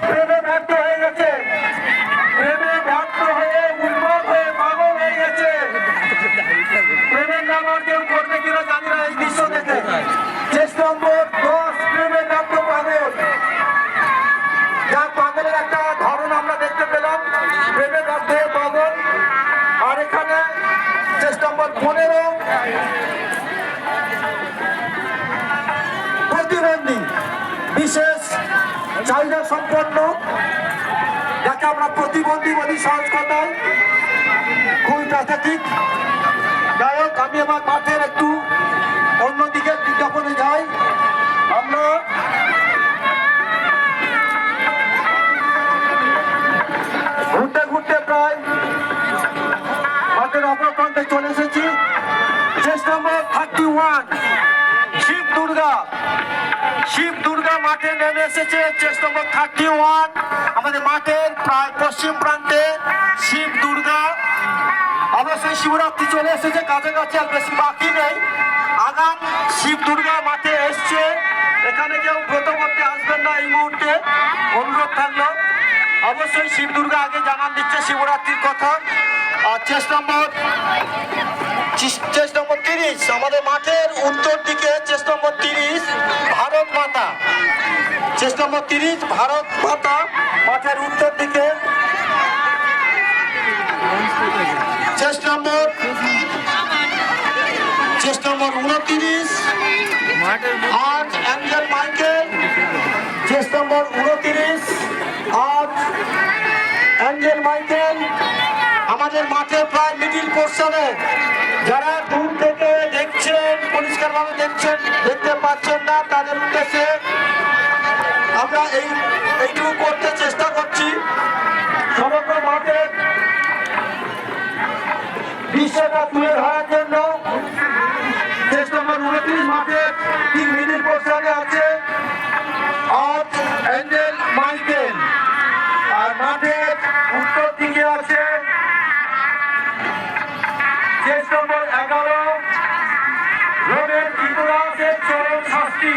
প্রেমে ব্যর্থ হয়ে গেছে, প্রেমে ব্যর্থ হয়ে উন্মাদ হয়ে পাগল হয়ে গেছে। প্রেমের নাম আর কেউ করবে কিনা জানি না। এই দৃশ্য দেখে চেষ্টা নম্বর 10 প্রেমে ব্যর্থ পাগল। যা পাগলের একটা ধরন আমরা দেখতে পেলাম, প্রেমে ব্যর্থ হয়ে পাগল। আর এখানে চেষ্টা নম্বর 15 প্রতিবন্ধী, বিশেষ চাহিদা সম্পন্ন, যাকে আমরা প্রতিবন্ধী বলি সহজ কথায়, খুবই প্রাকৃতিক। যাই হোক, আমি আমার মাঠের একটু অন্যদিকে বিজ্ঞাপনে যাই। আমরা ঘুরতে ঘুরতে প্রায় মাঠের অপর প্রান্তে চলে এসেছি। চেষ্টা নম্বর 31 শিব দুর্গা। শিব দুর্গা মাঠে নেমে এসেছে। চেষ্টা নম্বর 31 আমাদের মাঠের প্রায় পশ্চিম প্রান্তে শিব দুর্গা। অবশ্যই শিবরাত্রি চলে এসেছে কাছাকাছি, আর বেশি বাকি নেই। আগাম শিব দুর্গা মাঠে এসছে। এখানে কেউ ব্রত করতে আসবেন না এই মুহূর্তে, অনুরোধ থাকলো। অবশ্যই শিব দুর্গা আগে জানান দিচ্ছে শিবরাত্রির কথা। আর চেষ্টা নম্বর 30 আমাদের মাঠের উত্তর দিকে, চেষ্টা নম্বর 30 ভারত মাতা। চেষ্টা নম্বর 30 ভারত মাতা মাঠের উত্তর দিকে। চেষ্টা নম্বর 29 আর্চ অ্যাঞ্জেল মাইকেল। চেষ্টা নম্বর 29 আর্চ অ্যাঞ্জেল মাইকেল আমাদের মাঠে প্রায় মিডিল পোর্শনে। যারা দূর থেকে দেখছেন, পরিষ্কারভাবে দেখছেন, দেখতে পাচ্ছেন না, তাদের উদ্দেশ্যে আমরা এইটুকু করতে চেষ্টা করছি। সমগ্র মাঠের দৃশ্যটা তুলে ধরার জন্য চেষ্টা নম্বর 29 মাঠের ঠিক মিডিল পোর্শনে আছে আর্চ অ্যাঞ্জেল মাইকেল। আর মাঠের উত্তর দিকে আছে চেষ্টা নম্বর 11 রোডের ত্রিপুরা চরণ শাস্ত্রী।